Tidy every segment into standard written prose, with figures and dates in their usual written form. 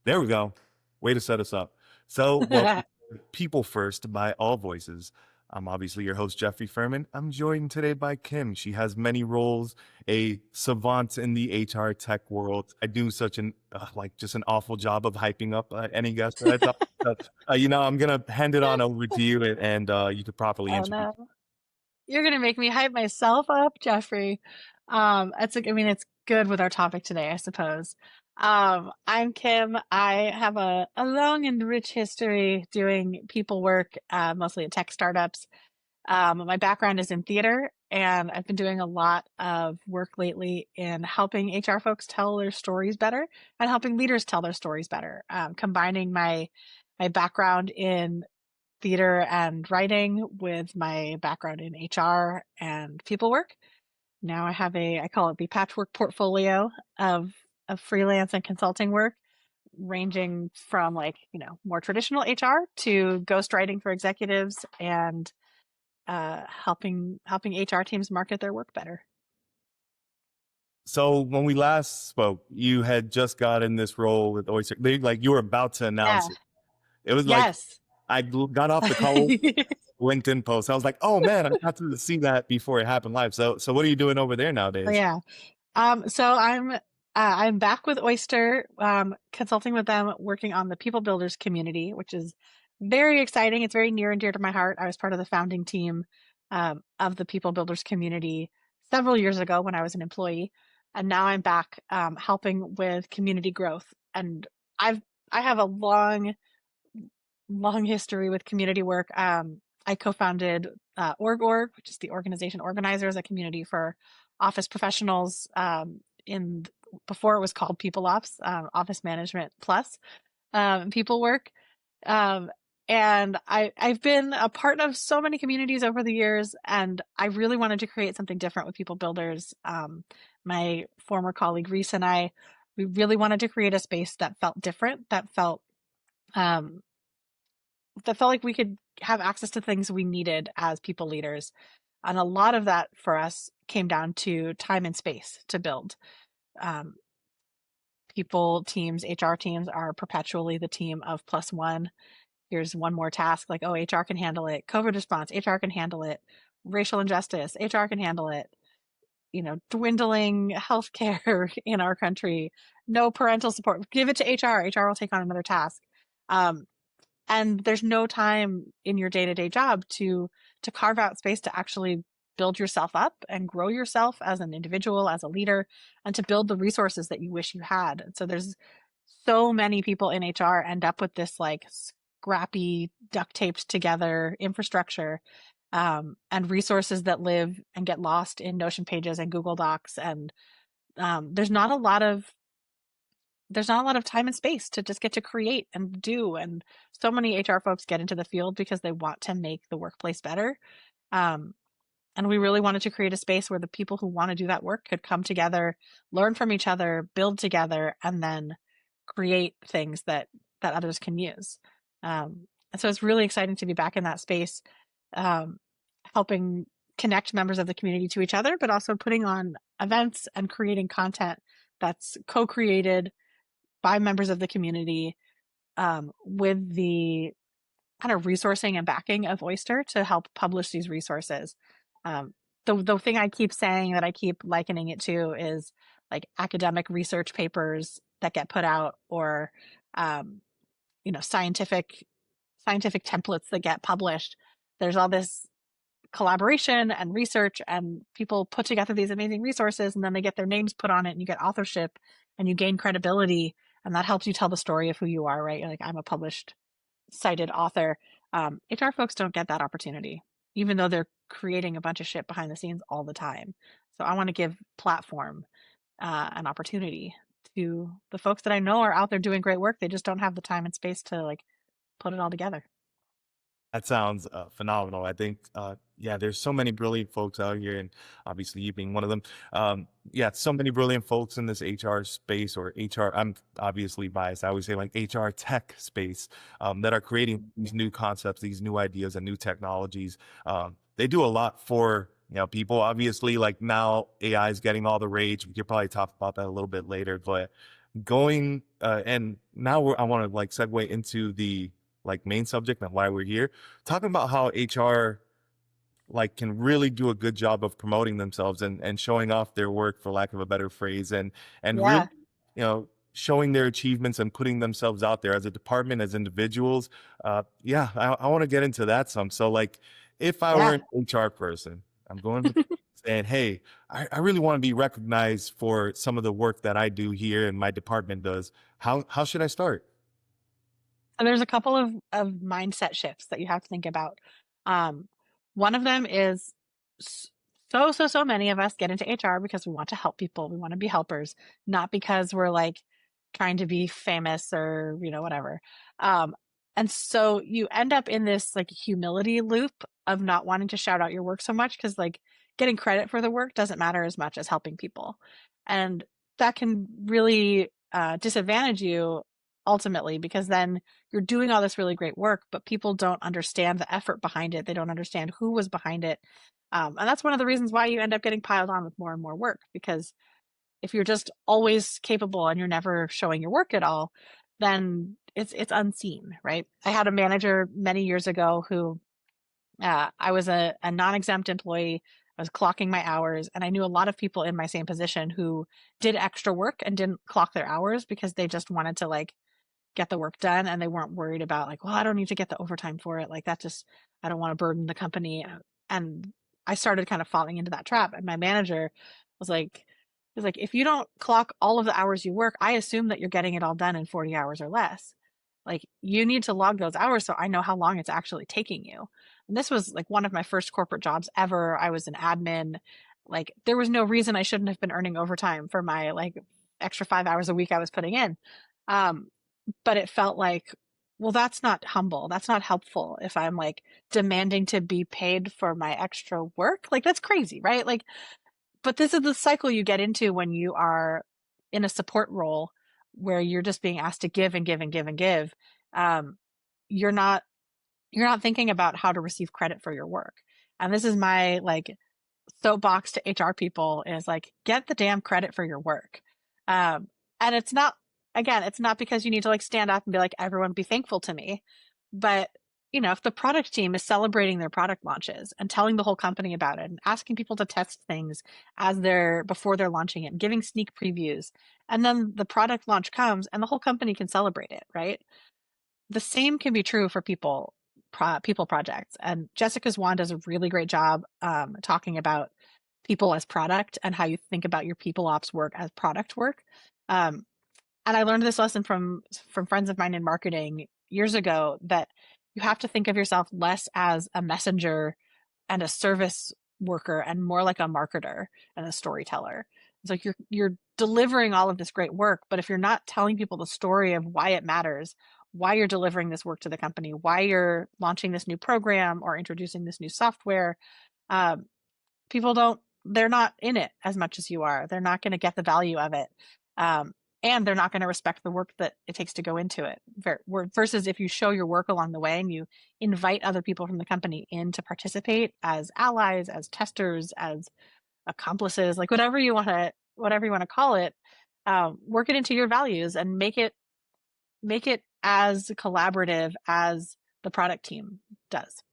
There we go. Way to set us up. So, welcome to People First by All Voices. I'm obviously your host, Jeffrey Fermin. I'm joined today by Kim. She has many roles, a savant in the HR tech world. I do such just an awful job of hyping up any guest that I talk to. I'm going to hand it on over to you and you could properly Oh introduce. no. You're gonna make me hype myself up, Jeffrey. It's good with our topic today, I suppose. I'm Kim. I have a long and rich history doing people work, mostly at tech startups. My background is in theater, and I've been doing a lot of work lately in helping HR folks tell their stories better and helping leaders tell their stories better. Combining my background in theater and writing with my background in HR and people work. Now I call it the patchwork portfolio of freelance and consulting work, ranging from more traditional HR to ghostwriting for executives and helping HR teams market their work better. So, when we last spoke, you had just got in this role with Oyster. Like you were about to Yeah. announce it. It was like Yes. got off the call LinkedIn post. I was like, oh man, I got to see that before it happened live. So what are you doing over there nowadays? Yeah. So I'm back with Oyster, consulting with them, working on the People Builders community, which is very exciting. It's very near and dear to my heart. I was part of the founding team of the People Builders community several years ago when I was an employee, and now I'm back helping with community growth. And I've I have a long history with community work. I co-founded Org, which is the organization organizers, a community for office professionals in before it was called People Ops, Office Management Plus, people work. Um, and I've been a part of so many communities over the years, and I really wanted to create something different with People Builders. My former colleague Reese and we really wanted to create a space that felt different, um, that felt like we could have access to things we needed as people leaders. And a lot of that for us came down to time and space to build. Um, People teams, HR teams are perpetually the team of plus one. Here's one more task, like, oh, HR can handle it. COVID response, HR can handle it. Racial injustice, HR can handle it. Dwindling healthcare in our country, no parental support. Give it to HR. HR will take on another task. Um, and there's no time in your day-to-day job to carve out space to actually build yourself up and grow yourself as an individual, as a leader, and to build the resources that you wish you had. And so there's so many people in HR end up with this like scrappy, duct taped together infrastructure, and resources that live and get lost in Notion pages and Google Docs. And there's not a lot of time and space to just get to create and do. And so many HR folks get into the field because they want to make the workplace better. Um, and we really wanted to create a space where the people who want to do that work could come together, learn from each other, build together, and then create things that others can use. And so it's really exciting to be back in that space, um, helping connect members of the community to each other, but also putting on events and creating content that's co-created by members of the community, with the kind of resourcing and backing of Oyster to help publish these resources. Um, the thing I keep saying that I keep likening it to is like academic research papers that get put out, or um, scientific templates that get published. There's all this collaboration and research, and people put together these amazing resources, and then they get their names put on it, and you get authorship, and you gain credibility, and that helps you tell the story of who you are, right? You're like, I'm a published, cited author. HR folks don't get that opportunity, even though they're creating a bunch of shit behind the scenes all the time. So I want to give platform, an opportunity to the folks that I know are out there doing great work. They just don't have the time and space to like put it all together. That sounds phenomenal. I think, yeah, there's so many brilliant folks out here, and obviously you being one of them. Yeah, so many brilliant folks in this HR space or HR. I'm obviously biased. I always say like HR tech space, that are creating these new concepts, these new ideas, and new technologies. They do a lot for people. Obviously, like now AI is getting all the rage. We could probably talk about that a little bit later, but going and now I want to like segue into the like main subject and why we're here, talking about how HR like can really do a good job of promoting themselves and showing off their work, for lack of a better phrase, and really, Yeah, showing their achievements and putting themselves out there as a department, as individuals. Yeah, I want to get into that some. So like, if I were yeah. an HR person, I'm going to saying, hey, I really want to be recognized for some of the work that I do here and my department does. How should I start? And there's a couple of mindset shifts that you have to think about. Um, One of them is s- so many of us get into HR because we want to help people. We want to be helpers, not because we're like trying to be famous or, whatever. Um, and so you end up in this like humility loop of not wanting to shout out your work so much because like getting credit for the work doesn't matter as much as helping people. And that can really disadvantage you ultimately because then you're doing all this really great work, but people don't understand the effort behind it. They don't understand who was behind it. And that's one of the reasons why you end up getting piled on with more and more work. Because if you're just always capable and you're never showing your work at all, then it's unseen, right? I had a manager many years ago who I was a non-exempt employee. I was clocking my hours, and I knew a lot of people in my same position who did extra work and didn't clock their hours because they just wanted to like get the work done and they weren't worried about like, well, I don't need to get the overtime for it. Like that just, I don't want to burden the company. And I started kind of falling into that trap. And my manager was like, if you don't clock all of the hours you work, I assume that you're getting it all done in 40 hours or less. Like you need to log those hours so I know how long it's actually taking you. And this was like one of my first corporate jobs ever. I was an admin. Like there was no reason I shouldn't have been earning overtime for my like extra 5 hours a week I was putting in. Um, but it felt like, well, that's not humble. That's not helpful if I'm like demanding to be paid for my extra work. Like that's crazy, right? Like, but this is the cycle you get into when you are in a support role where you're just being asked to give and give and give and give. Um, you're not you're not thinking about how to receive credit for your work. And this is my like soapbox to HR people is like, get the damn credit for your work. Um, and it's not, again, it's not because you need to like stand up and be like, everyone be thankful to me. But, if the product team is celebrating their product launches and telling the whole company about it and asking people to test things before they're launching it and giving sneak previews, and then the product launch comes and the whole company can celebrate it, right? The same can be true for people projects. And Jessica's Wand does a really great job talking about people as product and how you think about your people ops work as product work. Um, and I learned this lesson from friends of mine in marketing years ago that you have to think of yourself less as a messenger and a service worker and more like a marketer and a storyteller. It's like you're delivering all of this great work, but if you're not telling people the story of why it matters, why you're delivering this work to the company, why you're launching this new program or introducing this new software, um, people don't they're not in it as much as you are. They're not going to get the value of it. Um, and they're not going to respect the work that it takes to go into it. Versus if you show your work along the way and you invite other people from the company in to participate as allies, as testers, as accomplices, like whatever you want to call it, work it into your values and make it as collaborative as the product team does.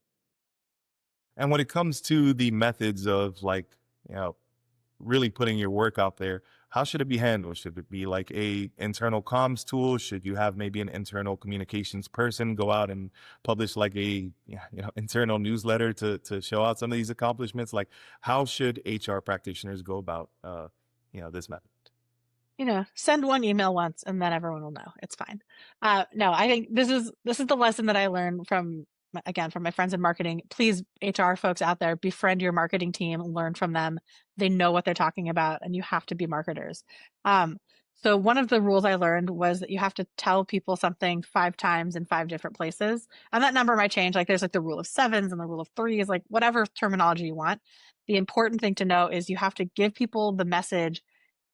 And when it comes to the methods of like, you know, really putting your work out there, how should it be handled? Should it be like a internal comms tool? Should you have maybe an internal communications person go out and publish like a internal newsletter to show out some of these accomplishments? Like, how should HR practitioners go about this method? Send one email once and then everyone will know. It's fine. No, I think this is the lesson that I learned from my friends in marketing. Please, HR folks out there, befriend your marketing team, learn from them. They know what they're talking about, and you have to be marketers. So one of the rules I learned was that you have to tell people something 5 times in 5 different places, and that number might change. Like there's like the rule of sevens and the rule of threes, like whatever terminology you want. The important thing to know is you have to give people the message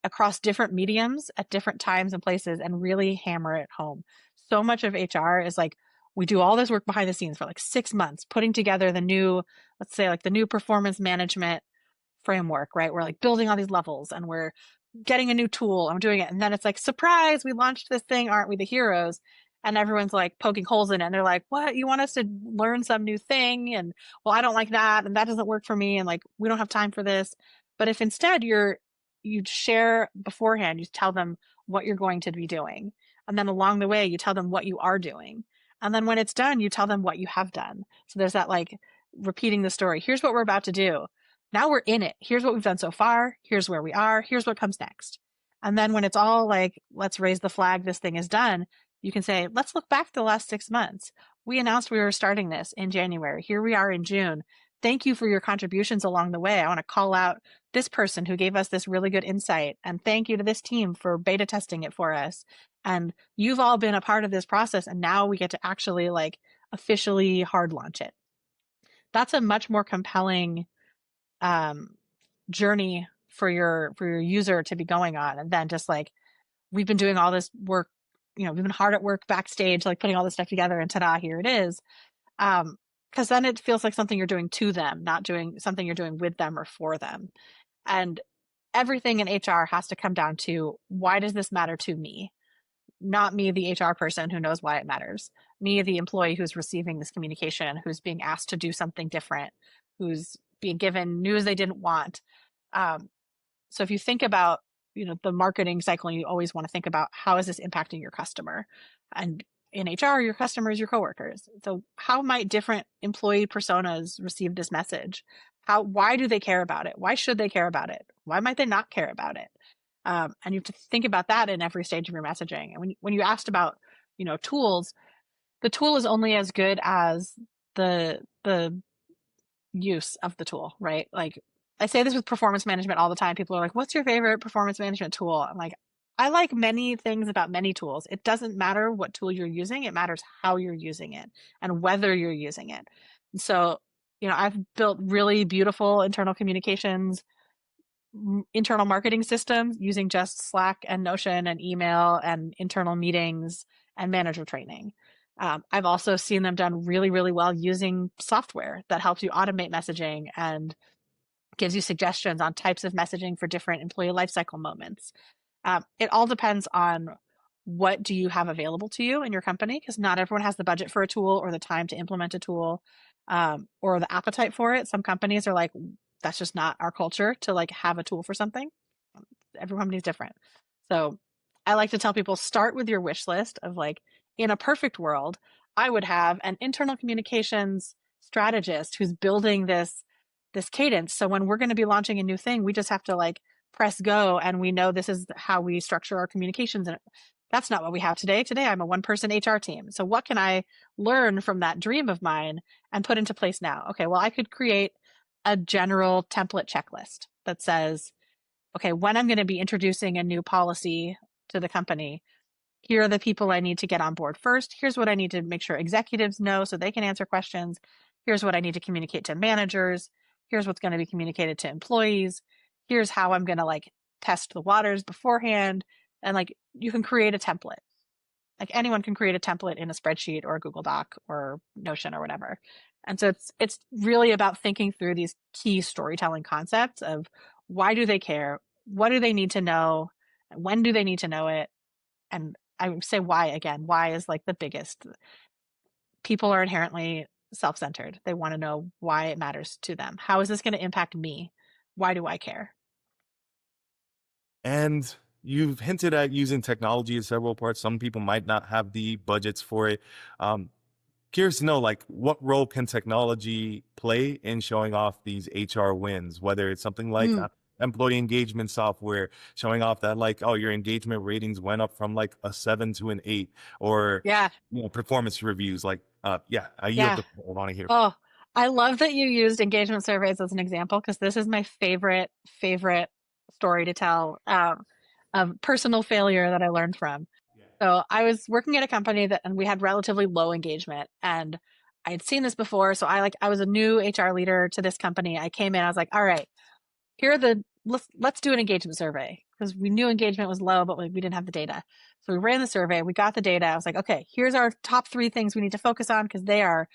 across different mediums at different times and places and really hammer it home. So much of HR is like, we do all this work behind the scenes for like 6 months, putting together let's say like the new performance management framework, right? We're like building all these levels and we're getting a new tool. I'm doing it. And then it's like, surprise, we launched this thing. Aren't we the heroes? And everyone's like poking holes in it. And they're like, what? You want us to learn some new thing? And well, I don't like that. And that doesn't work for me. And like, we don't have time for this. But if instead you share beforehand, you tell them what you're going to be doing. And then along the way, you tell them what you are doing. And then when it's done, you tell them what you have done. So there's that like repeating the story. Here's what we're about to do. Now we're in it. Here's what we've done so far. Here's where we are. Here's what comes next. And then when it's all like, let's raise the flag, this thing is done, you can say, let's look back the last 6 months. We announced we were starting this in January. Here we are in June. Thank you for your contributions along the way. I want to call out this person who gave us this really good insight. And thank you to this team for beta testing it for us. And you've all been a part of this process. And now we get to actually like officially hard launch it. That's a much more compelling journey for your user to be going on, and then just like we've been doing all this work, we've been hard at work backstage, like putting all this stuff together, and ta-da, here it is. Because then it feels like something you're doing to them, not doing something you're doing with them or for them. And everything in HR has to come down to, why does this matter to me? Not me, the HR person who knows why it matters. Me, the employee who's receiving this communication, who's being asked to do something different, who's being given news they didn't want. So if you think about, the marketing cycle, you always want to think about, how is this impacting your customer? And in HR, your customers, your coworkers. So how might different employee personas receive this message? Why do they care about it? Why should they care about it? Why might they not care about it? And you have to think about that in every stage of your messaging. And when you asked about, tools, the tool is only as good as the use of the tool, right? Like I say this with performance management all the time. People are like, what's your favorite performance management tool? I'm like, I like many things about many tools. It doesn't matter what tool you're using. It matters how you're using it and whether you're using it. And so, I've built really beautiful internal communications, internal marketing systems using just Slack and Notion and email and internal meetings and manager training. I've also seen them done really, really well using software that helps you automate messaging and gives you suggestions on types of messaging for different employee lifecycle moments. It all depends on what do you have available to you in your company, because not everyone has the budget for a tool or the time to implement a tool, or the appetite for it. Some companies are like, that's just not our culture to like have a tool for something. Every company is different. So I like to tell people, start with your wish list of like, in a perfect world, I would have an internal communications strategist who's building this cadence. So when we're going to be launching a new thing, we just have to like press go, and we know this is how we structure our communications. And that's not what we have today. Today, I'm a one-person HR team. So what can I learn from that dream of mine and put into place now? Okay, well, I could create a general template checklist that says, okay, when I'm going to be introducing a new policy to the company, here are the people I need to get on board first. Here's what I need to make sure executives know so they can answer questions. Here's what I need to communicate to managers. Here's what's going to be communicated to employees. Here's how I'm going to like test the waters beforehand. And like, you can create a template. Like anyone can create a template in a spreadsheet or a Google Doc or Notion or whatever. And so it's really about thinking through these key storytelling concepts of, why do they care? What do they need to know? When do they need to know it? And I would say why again. Why is like the biggest. People are inherently self-centered. They want to know why it matters to them. How is this going to impact me? Why do I care? And you've hinted at using technology in several parts. Some people might not have the budgets for it. Um, Curious to know, like, what role can technology play in showing off these HR wins? Whether it's something like Mm, employee engagement software showing off that, like, oh, your engagement ratings went up from like a 7 to an 8, or yeah, performance reviews. Like, yeah, I yield yeah. the floor. I want to hear. Oh, I love that you used engagement surveys as an example, because this is my favorite story to tell, of personal failure that I learned from. So I was working at a company and we had relatively low engagement, and I had seen this before. So I was a new HR leader to this company. I came in, I was like, all right, let's do an engagement survey, because we knew engagement was low, but we didn't have the data. So we ran the survey, we got the data. I was like, okay, here's our top 3 things we need to focus on, because they are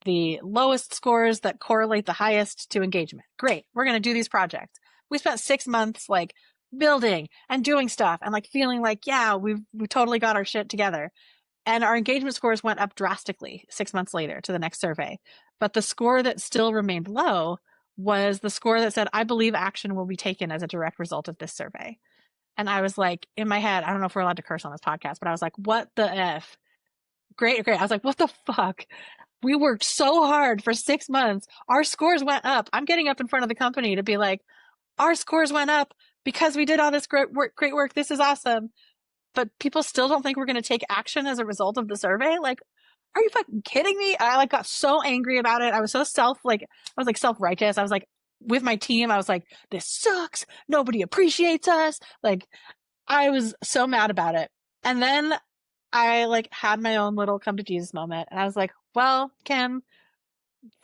the lowest scores that correlate the highest to engagement. Great. We're going to do these projects. We spent 6 months like building and doing stuff and like feeling like, yeah, we totally got our shit together. And our engagement scores went up drastically 6 months later to the next survey. But the score that still remained low was the score that said, I believe action will be taken as a direct result of this survey. And I was like, in my head, I don't know if we're allowed to curse on this podcast, but I was like, what the F? Great, great. I was like, what the fuck? We worked so hard for 6 months. Our scores went up. I'm getting up in front of the company to be like, our scores went up because we did all this great work. Great work. This is awesome. But people still don't think we're going to take action as a result of the survey. Like, are you fucking kidding me? I like got so angry about it. I was so I was like self-righteous. I was like, with my team, I was like, this sucks. Nobody appreciates us. Like, I was so mad about it. And then I like had my own little come to Jesus moment. And I was like, well, Kim,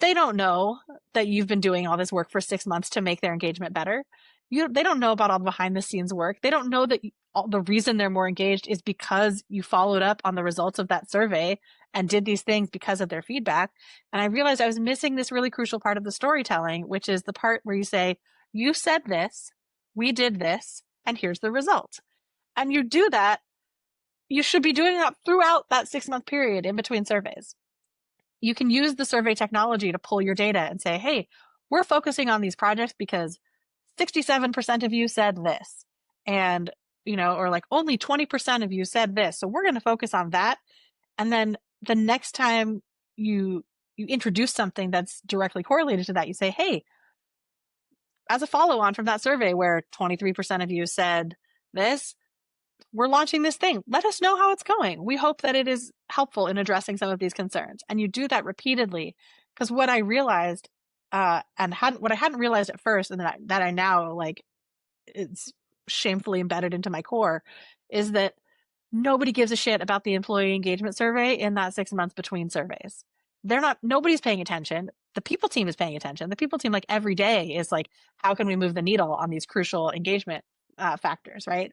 they don't know that you've been doing all this work for 6 months to make their engagement better. They don't know about all the behind the scenes work. They don't know that the reason they're more engaged is because you followed up on the results of that survey and did these things because of their feedback. And I realized I was missing this really crucial part of the storytelling, which is the part where you say, you said this, we did this, and here's the result. And you do that. You should be doing that throughout that 6 month period in between surveys. You can use the survey technology to pull your data and say, hey, we're focusing on these projects because 67% of you said this. And, or like only 20% of you said this. So we're going to focus on that. And then the next time you introduce something that's directly correlated to that, you say, hey, as a follow on from that survey where 23% of you said this, we're launching this thing. Let us know how it's going. We hope that it is helpful in addressing some of these concerns. And you do that repeatedly. Because what I realized, what I hadn't realized at first, and that I now like, it's shamefully embedded into my core, is that nobody gives a shit about the employee engagement survey in that 6 months between surveys. Nobody's paying attention. The people team is paying attention. The people team, like every day, is like, how can we move the needle on these crucial engagement factors, right?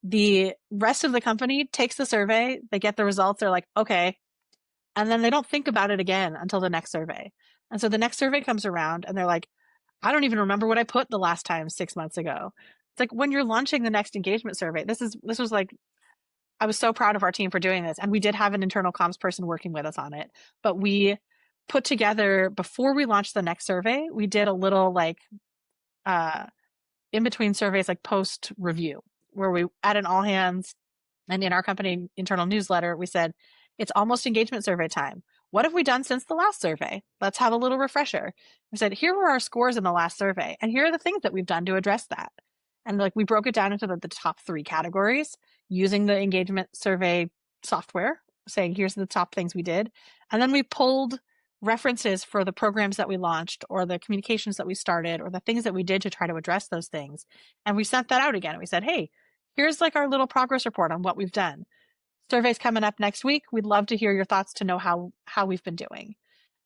The rest of the company takes the survey, they get the results, they're like, okay. And then they don't think about it again until the next survey. And so the next survey comes around and they're like, I don't even remember what I put the last time 6 months ago. It's like when you're launching the next engagement survey, this was like, I was so proud of our team for doing this. And we did have an internal comms person working with us on it. But we put together, before we launched the next survey, we did a little like in between surveys, like post review, where we at an all hands and in our company internal newsletter, we said, it's almost engagement survey time. What have we done since the last survey? Let's have a little refresher. We said, here were our scores in the last survey, and here are the things that we've done to address that. And like we broke it down into the top 3 categories using the engagement survey software, saying here's the top things we did. And then we pulled references for the programs that we launched or the communications that we started or the things that we did to try to address those things. And we sent that out again. We said, hey, here's like our little progress report on what we've done. Survey's coming up next week. We'd love to hear your thoughts to know how we've been doing.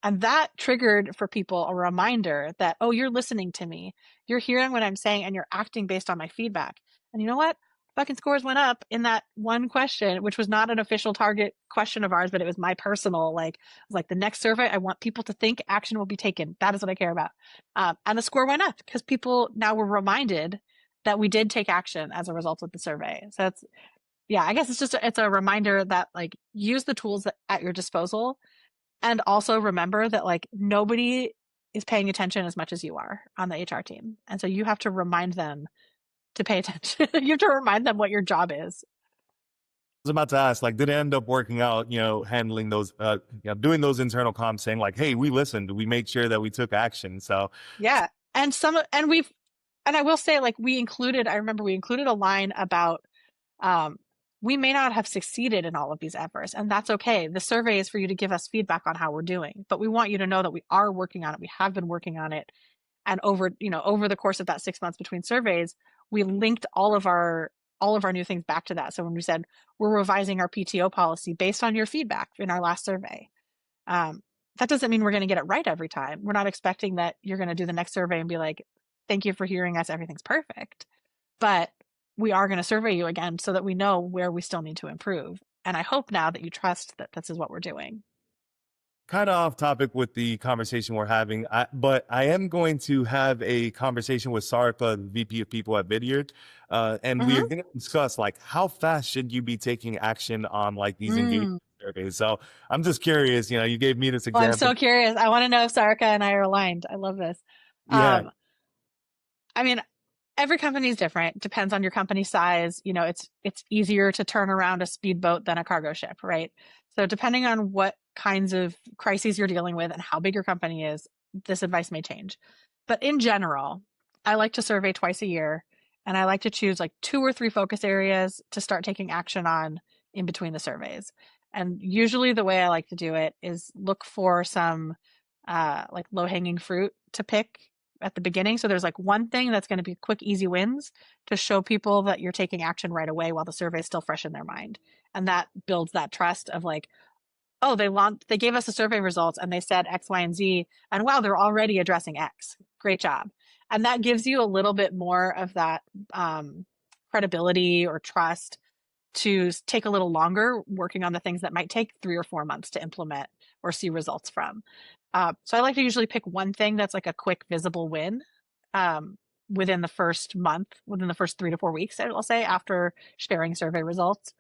And that triggered for people a reminder that, oh, you're listening to me. You're hearing what I'm saying and you're acting based on my feedback. And you know what? Fucking scores went up in that one question, which was not an official target question of ours, but it was my personal, like the next survey, I want people to think action will be taken. That is what I care about. And the score went up because people now were reminded that we did take action as a result of the survey. So yeah, I guess it's a reminder that like use the tools at your disposal, and also remember that like nobody is paying attention as much as you are on the HR team. And so you have to remind them to pay attention. You have to remind them what your job is. Was about to ask, like, did it end up working out, handling those, doing those internal comms, saying like, hey, we listened, we made sure that we took action. So Yeah. And I will say, like, I remember we included a line about, we may not have succeeded in all of these efforts, and that's okay. The survey is for you to give us feedback on how we're doing, but we want you to know that we are working on it. We have been working on it. And over the course of that 6 months between surveys, we linked all of our new things back to that. So when we said we're revising our PTO policy based on your feedback in our last survey, that doesn't mean we're going to get it right every time. We're not expecting that you're going to do the next survey and be like, thank you for hearing us, everything's perfect. But we are going to survey you again so that we know where we still need to improve. And I hope now that you trust that this is what we're doing. kind of off topic with the conversation we're having, but I am going to have a conversation with Sarika, the VP of People at Vidyard, and we are Mm-hmm. going to discuss like how fast should you be taking action on like these engagement Mm. surveys. So I'm just curious, you gave me this Well, I'm example. so curious. I want to know if Sarika and I are aligned. I love this. Yeah, Um, I mean, every company is different. Depends on your company size. It's easier to turn around a speedboat than a cargo ship, right? So depending on what kinds of crises you're dealing with and how big your company is, this advice may change. But in general, I like to survey twice a year, and I like to choose like two or three focus areas to start taking action on in between the surveys. And usually the way I like to do it is look for some like low hanging fruit to pick at the beginning. So there's like one thing that's going to be quick, easy wins to show people that you're taking action right away while the survey is still fresh in their mind. And that builds that trust of like, oh, they gave us the survey results and they said X, Y, and Z. And wow, they're already addressing X. Great job. And that gives you a little bit more of that credibility or trust to take a little longer working on the things that might take 3 or 4 months to implement or see results from. So I like to usually pick one thing that's like a quick, visible win um, within the first month, within the first 3 to 4 weeks, I'll say, after sharing survey results.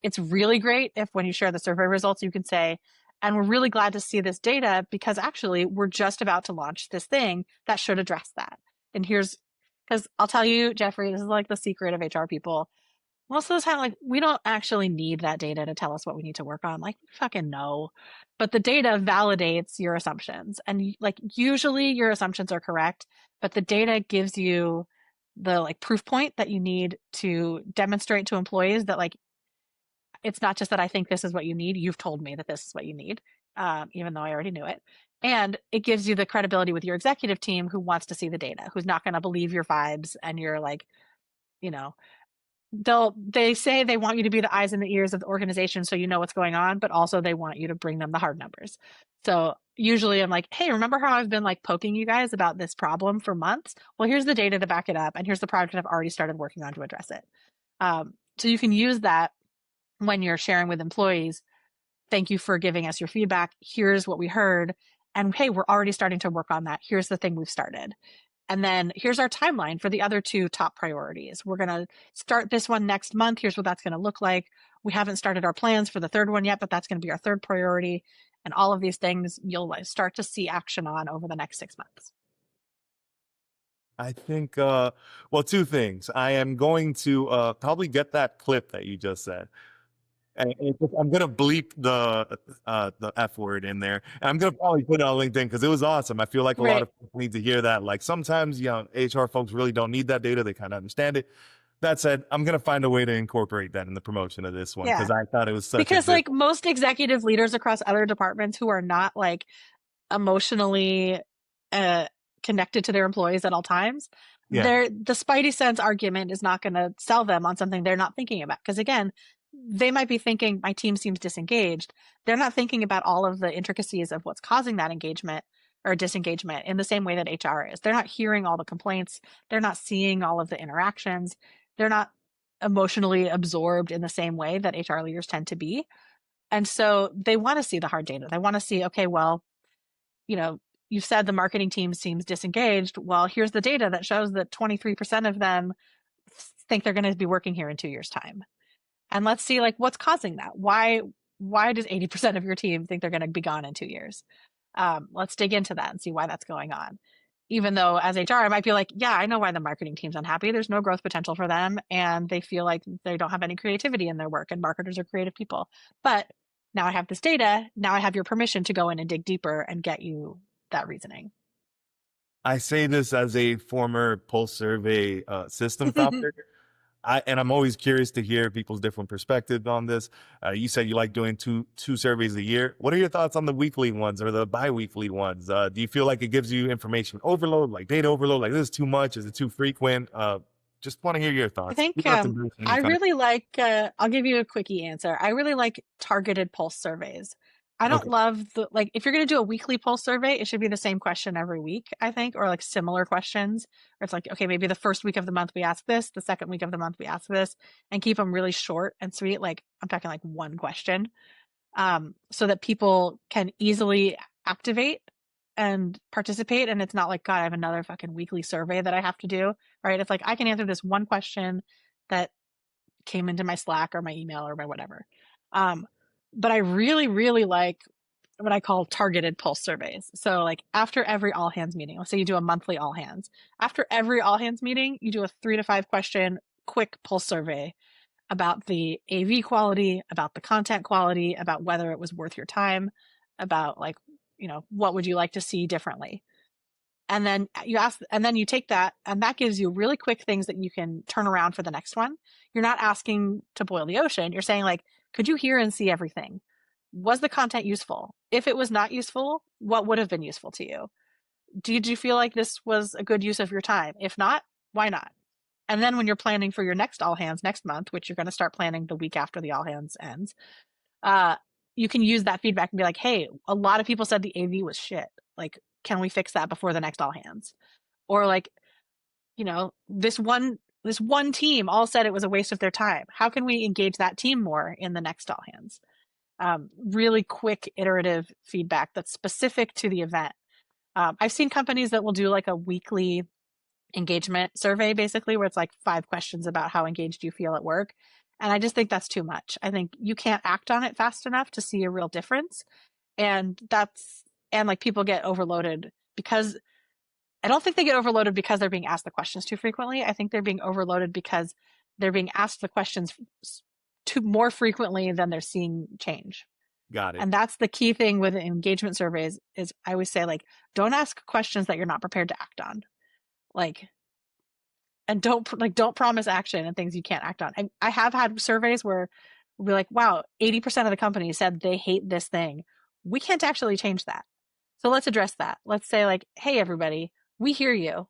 It's really great if when you share the survey results, you can say, and we're really glad to see this data because actually we're just about to launch this thing that should address that. And here's, because I'll tell you, Jeffrey, this is like the secret of HR people. Most of the time, like, we don't actually need that data to tell us what we need to work on. Like, we fucking know. But the data validates your assumptions. And like, usually your assumptions are correct, but the data gives you the like proof point that you need to demonstrate to employees that like it's not just that I think this is what you need. You've told me that this is what you need, even though I already knew it. And it gives you the credibility with your executive team who wants to see the data, who's not going to believe your vibes and you're like, you know, they say they want you to be the eyes and the ears of the organization so you know what's going on, but also they want you to bring them the hard numbers. So usually I'm like, hey, remember how I've been like poking you guys about this problem for months? Well, here's the data to back it up, and here's the project I've already started working on to address it. So you can use that when you're sharing with employees. Thank you for giving us your feedback. Here's what we heard. And hey, we're already starting to work on that. Here's the thing we've started. And then here's our timeline for the other two top priorities. We're going to start this one next month. Here's what that's going to look like. We haven't started our plans for the third one yet, but that's going to be our third priority. And all of these things you'll start to see action on over the next 6 months. I think, well, two things. I am going to probably get that clip that you just said. I'm gonna bleep the F word in there. And I'm gonna probably put it on LinkedIn because it was awesome. I feel like a lot Right. of people need to hear that. Like sometimes, HR folks really don't need that data. They kind of understand it. That said, I'm gonna find a way to incorporate that in the promotion of this one Yeah. because I thought it was such a Because good. like most executive leaders across other departments who are not like emotionally uh, connected to their employees at all times, Yeah, the spidey sense argument is not going to sell them on something they're not thinking about. Because again, they might be thinking my team seems disengaged. They're not thinking about all of the intricacies of what's causing that engagement or disengagement in the same way that HR is. They're not hearing all the complaints. They're not seeing all of the interactions. They're not emotionally absorbed in the same way that HR leaders tend to be. And so they want to see the hard data. They want to see, okay, well, you know, you said the marketing team seems disengaged. Well, here's the data that shows that 23% of them think they're going to be working here in 2 years' time. And let's see like what's causing that. Why does 80% of your team think they're going to be gone in 2 years? Let's dig into that and see why that's going on. Even though as HR, I might be like, yeah, I know why the marketing team's unhappy. There's no growth potential for them. And they feel like they don't have any creativity in their work, and marketers are creative people. But now I have this data. Now I have your permission to go in and dig deeper and get you that reasoning. I say this as a former pulse survey system founder. I'm always curious to hear people's different perspectives on this. You said you like doing two surveys a year. What are your thoughts on the weekly ones or the bi-weekly ones? Do you feel like it gives you information overload, like data overload? Like this is too much? Is it too frequent? Just want to hear your I thoughts. You think don't have to do any I kind of. really like, I'll give you a quickie answer. I really like targeted pulse surveys. I don't Okay. love like, if you're going to do a weekly pulse survey, it should be the same question every week, I think, or like similar questions. Or it's like, okay, maybe the first week of the month we ask this, the second week of the month we ask this, and keep them really short and sweet. Like, I'm talking like one question. so that people can easily activate and participate. And it's not like, God, I have another fucking weekly survey that I have to do, right? It's like, I can answer this one question that came into my Slack or my email or my whatever. Um, but I really, really like what I call targeted pulse surveys. So like after every all hands meeting, let's say you do a monthly all hands. After every all hands meeting, you do a 3 to 5 question quick pulse survey about the AV quality, about the content quality, about whether it was worth your time, about like, what would you like to see differently? And then you ask, and then you take that, and that gives you really quick things that you can turn around for the next one. You're not asking to boil the ocean. You're saying, like, could you hear and see everything? Was the content useful? If it was not useful, what would have been useful to you? Did you feel like this was a good use of your time? If not, why not? And then when you're planning for your next all hands next month, which you're going to start planning the week after the all hands ends, uh, you can use that feedback and be like, hey, a lot of people said the AV was shit. Like, can we fix that before the next all hands? Or like, this one team all said it was a waste of their time. How can we engage that team more in the next all hands? Really quick iterative feedback that's specific to the event. I've seen companies that will do like a weekly engagement survey, basically, where it's like 5 questions about how engaged you feel at work. And I just think that's too much. I think you can't act on it fast enough to see a real difference. And like people get overloaded because I don't think they get overloaded because they're being asked the questions too frequently. I think they're being overloaded because they're being asked the questions too more frequently than they're seeing change. Got it. And that's the key thing with engagement surveys is I always say, like, don't ask questions that you're not prepared to act on. Like, and don't promise action and things you can't act on. I have had surveys where we're like, wow, 80% of the company said they hate this thing. We can't actually change that. So let's address that. Let's say, like, hey, everybody, we hear you.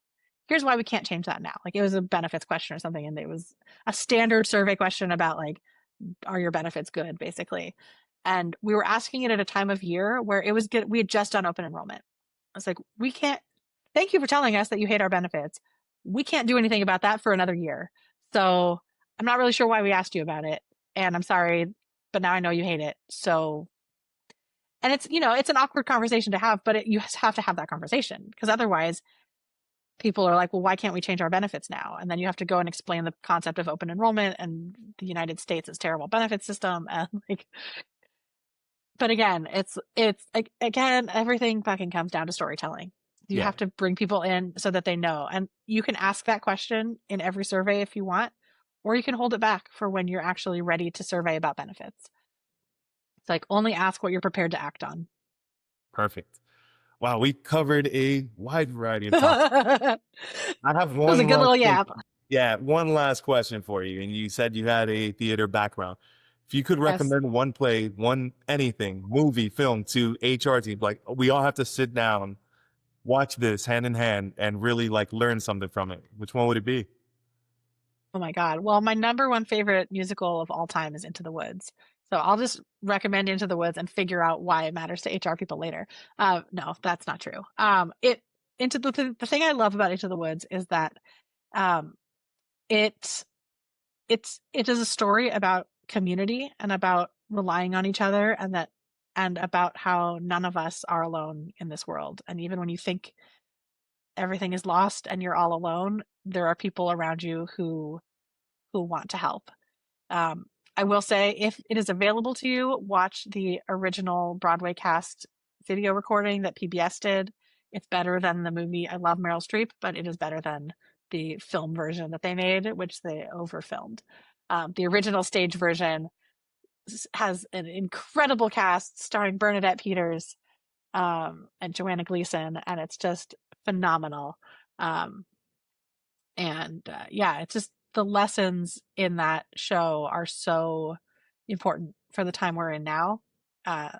Here's why we can't change that now. Like, it was a benefits question or something, and it was a standard survey question about, like, are your benefits good, basically. And we were asking it at a time of year where it was good. We had just done open enrollment. It's like, we can't, thank you for telling us that you hate our benefits. We can't do anything about that for another year. So I'm not really sure why we asked you about it. And I'm sorry, but now I know you hate it. So, and it's an awkward conversation to have, but you have to have that conversation because otherwise people are like, well, why can't we change our benefits now? And then you have to go and explain the concept of open enrollment and the United States' terrible benefit system. And like, but again, it's like, again, everything fucking comes down to storytelling. You Yeah, have to bring people in so that they know. And you can ask that question in every survey if you want, or you can hold it back for when you're actually ready to survey about benefits. It's like only ask what you're prepared to act on. perfect. Wow, we covered a wide variety of topics. It I have was a one good last little thing. yap. Yeah, one last question for you. And you said you had a theater background. If you could Yes. recommend one play, one anything, movie, film to HR team, like we all have to sit down, watch this hand in hand, and really like learn something from it. Which one would it be? Oh my God. Well, my number one favorite musical of all time is Into the Woods. So I'll just recommend Into the Woods and figure out why it matters to HR people later. No, that's not true. It into the thing I love about Into the Woods is that um, it it is a story about community and about relying on each other and about how none of us are alone in this world. And even when you think everything is lost and you're all alone, there are people around you who want to help. Um, I will say, if it is available to you, watch the original Broadway cast video recording that PBS did. It's better than the movie. I love Meryl Streep, but it is better than the film version that they made, which they overfilmed. The original stage version has an incredible cast starring Bernadette Peters and Joanna Gleason, and it's just phenomenal. Um, and yeah, it's just the lessons in that show are so important for the time we're in now. Uh,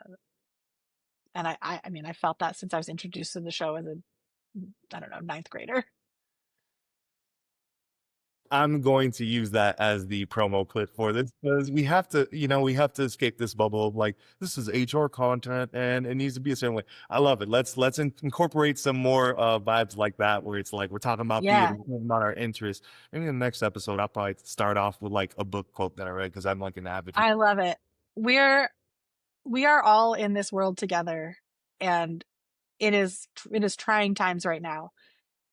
and I mean, I felt that since I was introduced to the show as a, I don't know, ninth grader. I'm going to use that as the promo clip for this because we have to, we have to escape this bubble of like this is HR content and it needs to be a certain way. I love it. Let's incorporate some more vibes like that where it's like we're talking about theater, Yeah, we're talking about our interests. Maybe in the next episode, I'll probably start off with like a book quote that I read because I'm like an avid. I love it. We're we are all in this world together, and it is trying times right now.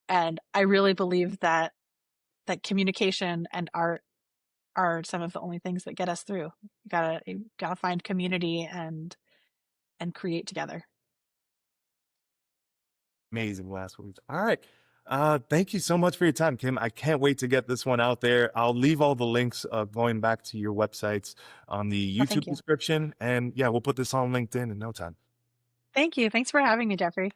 And I really believe that communication and art are some of the only things that get us through. You gotta find community and create together. Amazing last words. All right. Thank you so much for your time, Kim. I can't wait to get this one out there. I'll leave all the links going back to your websites on the Well, thank YouTube you. description. And yeah, we'll put this on LinkedIn in no time. Thank you. Thanks for having me, Jeffrey.